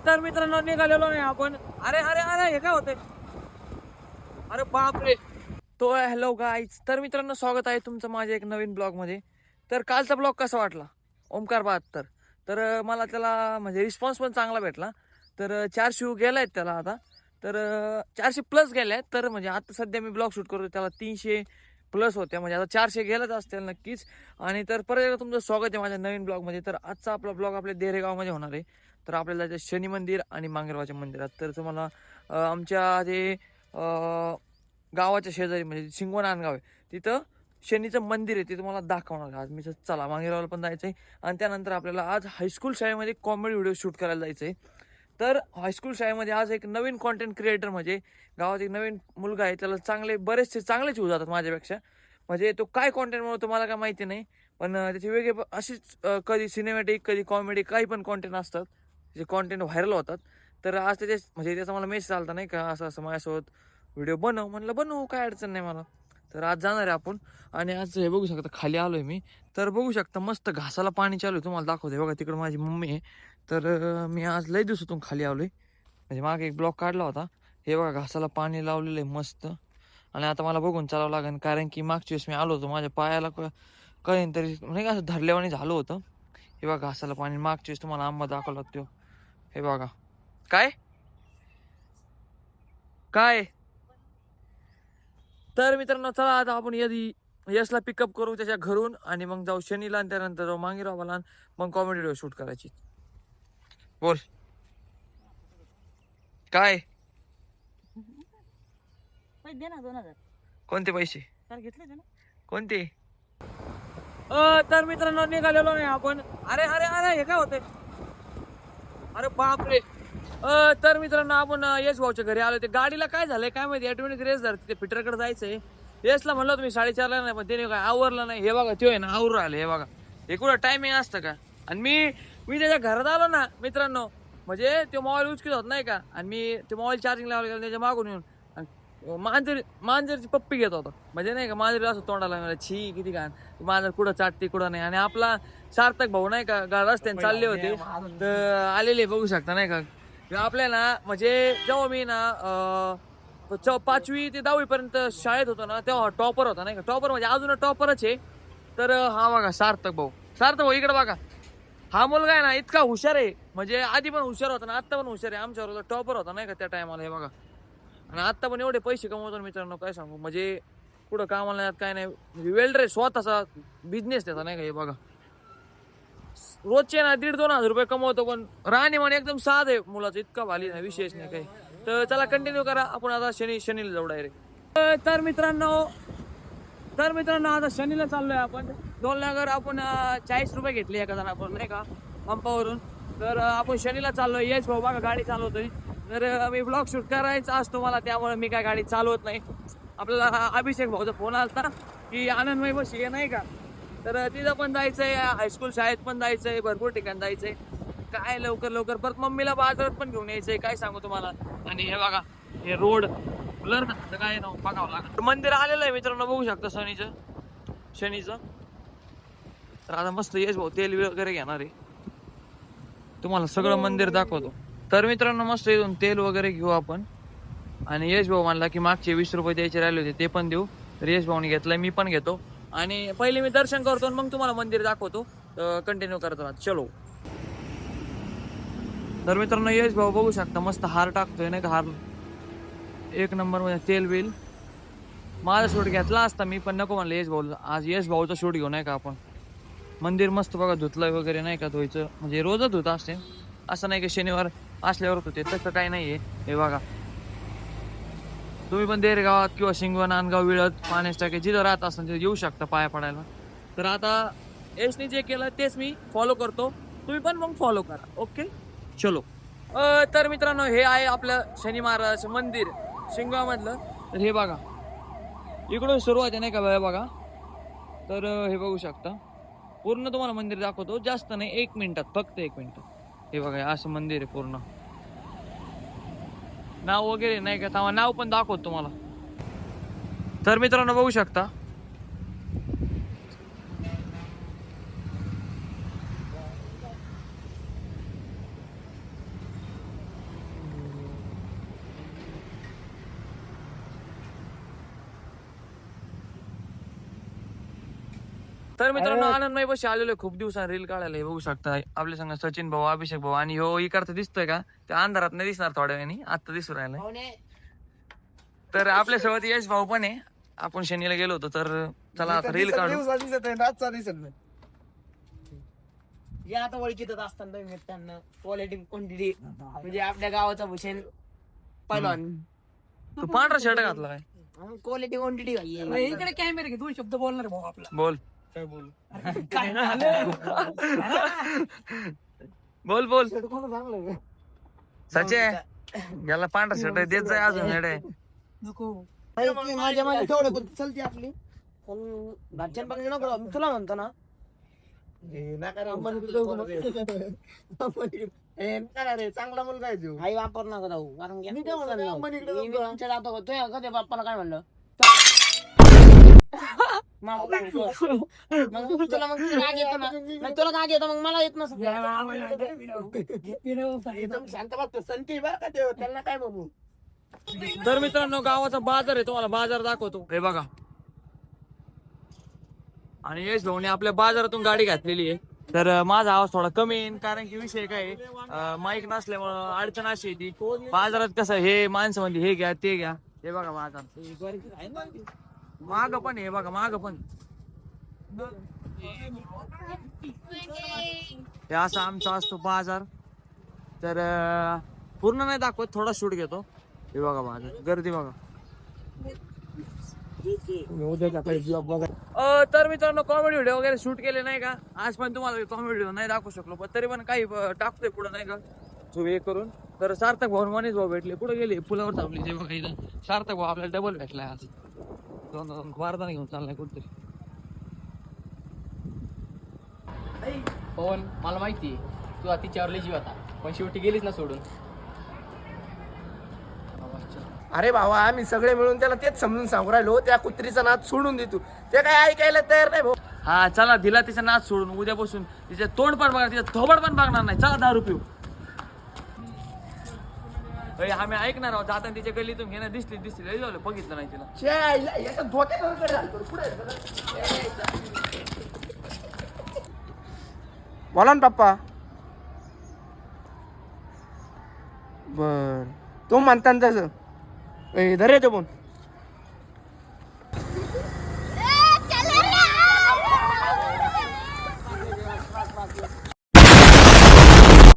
तर मित्रांनो निघालेलो नाही आपण. अरे अरे अरे हे काय होतंय? अरे बापरे. तो हॅलो गाईज. तर मित्रांनो स्वागत आहे तुमचं माझ्या एक नवीन ब्लॉग मध्ये. तर कालचा ब्लॉग कसा वाटला? ओमकार 72. तर मला त्याला म्हणजे रिस्पॉन्स पण चांगला भेटला. तर 400 व्ह्यू गेलायत त्याला आता. तर 400 प्लस गेल्यात. तर म्हणजे आता सध्या मी ब्लॉग शूट करतो त्याला 300 प्लस होत्या, म्हणजे आता 400 गेलाच असतील नक्कीच. आणि तर परत एकदा तुमचं स्वागत आहे माझ्या नवीन ब्लॉगमध्ये. तर आजचा आपला ब्लॉग आपल्या देरेगावमध्ये होणार आहे. तर आपल्याला जायचं शनी मंदिर आणि मांगेरवाच्या मंदिरात. तर तुम्हाला आमच्या जे गावाच्या शेजारी म्हणजे शिंगवण नांदगाव आहे तिथं शनीचं मंदिर आहे, ते तुम्हाला दाखवणार आज मी. चला मांगेरवाला पण जायचं आहे. आणि त्यानंतर आपल्याला आज हायस्कूल शाळेमध्ये कॉमेडी व्हिडिओ शूट करायला जायचं आहे. तर हायस्कूल शाळेमध्ये आज एक नवीन कॉन्टेंट क्रिएटर म्हणजे गावात एक नवीन मुलगा आहे, त्याला बरेचसे चांगलेच होऊ जातात माझ्यापेक्षा. म्हणजे तो काय कॉन्टेंट म्हणतो मला काय माहिती नाही, पण त्याचे वेगळे अशीच कधी सिनेमॅटिक कधी कॉमेडी काही पण कॉन्टेंट असतात जे कॉन्टेंट व्हायरल होतात. तर आज म्हणजे त्याचा मला मेसेज आलता नाही का, असं असं माझ्यासोबत व्हिडिओ बनव. म्हणलं बनवू, काय अडचण नाही मला. तर आज जाणार आहे आपण. आणि आज हे बघू शकता खाली आलोय मी. तर बघू शकता मस्त घासाला पाणी चालू आहे, तुम्हाला दाखवते बघा. तिकडे माझी मम्मी आहे. तर मी आज लय दिवसातून खाली आलोय, म्हणजे मागे एक ब्लॉग काढला होता. हे बघा घासाला पाणी लावलेलं आहे मस्त. आणि आता मला बघून चालावं लागेल, कारण की मागच्या वेळेस मी आलो होतो माझ्या पायाला कळेन तरी नाही का असं धरल्यावानी झालं होतं. हे बघा घासाला पाणी मागच्या वेळेस तुम्हाला आंबा दाखवला तो. हे बघा. काय काय तर मित्रांनो चला आता आपण यशला पिकअप करू त्याच्या घरून, आणि मग जाऊ शनीला, आणि त्यानंतर जाऊ मांगेरावाला. मग कॉमेडी व्हिडिओ शूट करायची. बोल काय. दे ना 2000. कोणते पैसे? तर घेतले ना. कोणते? तर मित्रांनो निघालेलो नाही आपण. अरे अरे अरे हे काय होतंय? अरे बापरे. तर मित्रांनो आपण यश भाऊच्या घरी आलो. ते गाडीला काय झालंय काय माहिती, ऑटोमॅटिक रेस धरते. ते फिटरकडे जायचंय. यशला म्हणलं तुम्ही 4:30ला नाही, पण त्याने काय आवरलं नाही. हे बघा तो आहे ना आवरून राहिलं. हे बघा हे कुठं टायमिंग असतं का. आणि मी त्याच्या घरात आलो ना मित्रांनो, म्हणजे तो मोबाईल उचकीत होत नाही का, आणि मी ते मोबाईल चार्जिंग लावला गेला त्याच्या मागून येऊन मांजरची पप्पी घेत होता. म्हणजे नाही का मांजरी असं तोंडाला मला छी किती घाण, मांजर कुठं चाटते कुठं नाही. आणि आपला सार्थक भाऊ नाही का रस्त्याने चालले होते तर आलेले बघू शकता नाही का. आपल्याला म्हणजे जेव्हा मी ना 5वी ते 10वी पर्यंत शाळेत होतो ना, तेव्हा टॉपर होता नाही का. टॉपर म्हणजे अजून टॉपरच आहे. तर हा बघा सार्थक भाऊ इकडे बघा. हा मुलगा आहे ना इतका हुशार आहे, म्हणजे आधी पण हुशार होता ना आता पण हुशार आहे. आमच्यावर टॉपर होता नाही का त्या टायमाला. हे बघा. आणि आता पण एवढे पैसे कमवतो मित्रांनो काय सांगू. म्हणजे कुठं कामाला नाही काय नाही, म्हणजे वेल्डर आहे, स्वतःचा बिझनेस त्याचा नाही का. हे बघा रोजचे ना 1,500-2,000 रुपये कमवतो. पण राहणीमान एकदम साध आहे मुलाचं, इतका भाली नाही, विशेष नाही काही. तर चला कंटिन्यू करा. आपण आता शनीला जाऊ डायरेक्ट. तर मित्रांनो आता शनीला चाललोय आपण. 2 लाखावर आपण 40 रुपये घेतले एका जणाकडून नाही का पंपावरून. तर आपण शनीला चाललोय. यश भाऊ बघा गाडी चालवतोय. तर मी ब्लॉग शूट करायचा असतो मला, त्यामुळे मी काय गाडी चालवत नाही. आपल्याला अभिषेक भाऊचा फोन आलता की आनंदमय बशी नाही का. तर तिथं पण जायचंय, हायस्कूल शाळेत पण जायचंय, भरपूर ठिकाणी जायचंय. काय लवकर परत मम्मीला बाजारात पण घेऊन यायचंय काय सांगू तुम्हाला. आणि हे बघा हे रोड ब्लर काय ना बघावं लागतं. मंदिर आलेलं आहे मित्रांनो बघू शकता शनीचं. तर आता मस्त यश भाऊ तेल वगैरे घेणार आहे, तुम्हाला सगळं मंदिर दाखवतो. तर मित्रांनो मस्त इथून तेल वगैरे घेऊ आपण. आणि यश भाऊ म्हणला की मागचे 20 रुपये द्यायचे राहिले होते ते पण देऊ. तर यश भाऊने घेतलाय, मी पण घेतो. आणि पहिले मी दर्शन करतो आणि मग तुम्हाला मंदिर दाखवतो. कंटिन्यू करतो ना, चलो. तर मित्रांनो यश भाऊ बघू शकता मस्त हार टाकतोय नाही का. हार एक नंबर मध्ये तेल बिल. माझा शूट घेतला असता मी, पण नको म्हणलं यश भाऊ. आज यश भाऊचा शूट घेऊ नाही का आपण. मंदिर मस्त बघा धुतलंय वगैरे नाही का, धुवायचं म्हणजे रोजच धुत असते, असं नाही की शनिवार असल्यावर होते, तसं काही नाहीये. हे बघा तुम्ही पण देरगावात किंवा शिंगवण नांदगाव विळत पाण्यास टाके जिथं राहत असाल तिथे येऊ शकता पाया पडायला. तर आता यशने जे केलं तेच मी फॉलो करतो, तुम्ही पण मग फॉलो करा. ओके चलो. तर मित्रांनो हे आहे आपलं शनी महाराज मंदिर शिंगवामधलं. तर हे बघा इकडून सुरुवात आहे नाही का बघा. तर हे बघू शकता पूर्ण तुम्हाला मंदिर दाखवतो, जास्त नाही 1 मिनिटात, फक्त 1 मिनिटात. हे बघा असं मंदिर आहे पूर्ण. नाव वगैरे नाही का, तेव्हा नाव पण दाखवतो तुम्हाला. तर मित्रांनो बघू शकता तर मित्रांनो आनंदमय बशी आलेलो आहे खूप दिवसांनी रील काढायला. हे बघू शकता आपल्या संग सचिन भाऊ, अभिषेक भाऊ आणि हो इकडचा दिसतोय का त्या अंधारात नाही दिसणार थोड्या वेळाने, आता दिसू राहिलाय. तर आपल्यासोबत यश भाऊ पण आहे. आपण शनीला गेलो होतो तर चला आता रील काढू. या आता ओळखीतच असताना मित्रांनो क्वालिटी क्वांटिटी म्हणजे आपल्या गावाचा भूषण पहिलवान तू पांढरा शर्ट घातला काय? क्वालिटी क्वांटिटी इकडे कॅमेरा घे, 2 शब्द बोलणार भाऊ आपला. बोल काय बोल बोल बोल सचे याला पांढरा शर्ट देत जाय अजून येडे. नको. माझ्या माझ्या तेवढं चलते आपली पण घरच्यां बघ नको मी तुला म्हणतो ना चांगला मुलगा आहे तो. आई वापर नका जाऊ कारण की मी तुमच्या जातो तुझ्या कधी बाप्पाला काय म्हणलं मग तुला मग राग येतो ना मग तुला राग येतो मग मला येत नसत. एकदम शांत बघतो संती बरं का ते त्यांना काय बघू. तर मित्रांनो गावाचा बाजार आहे, तुम्हाला बाजार दाखवतो. हे बघा आणि यश भाऊने आपल्या बाजारातून गाडी घातलेली आहे. तर माझा आवाज थोडा कमी येईल कारण की विषय काय आहे, माईक नसल्यामुळं अडचण अशी आहे ती बाजारात कसं हे माणसं म्हणजे हे घ्या ते घ्या. हे बघा बाजार माग पण हे बघा माग पण हे असा आमचा असतो बाजार. तर पूर्ण नाही दाखवत, थोडा शूट घेतो. हे बघा बाजार गर्दी बघा. तर मित्रांनो कॉमेडी व्हिडिओ वगैरे शूट केले नाही का आज पण तुम्हाला कॉमेडी व्हिडिओ नाही दाखवू शकलो पण तरी पण काही टाकतोय पुढे नाही का जो हे करून. तर सार्थक भाऊ मनीष भाऊ भेटले, कुठे गेले पुलावर थांबले जे बघा इथं. सार्थक भाऊ आपल्याला डबल भेटलाय आज, दोन वारदान घेऊन चाललाय कुठतरी. पवन मला माहिती तू तिच्यावर लय जीव होता पण शेवटी गेलीच ना सोडून. अरे भावा आम्ही सगळे मिळून त्याला तेच समजून सांगू राहिलो त्या कुत्रीचा नाद सोडून देतो. ते काय ऐकायला तयार नाही भाऊ. हा चला दिला तिचा नाच सोडून, उद्या बसून तिचे तोंड पण बघणार, तिचं थोबड पण बघणार नाही. चला 10 रुपये आम्ही ऐकणार आहोत. आता तिच्या गल्लीतून घेणं दिसली लय झालं बघितलं नाही तिला. बोला ना पप्पा. बर तू म्हणता ना तसं धर येतो पण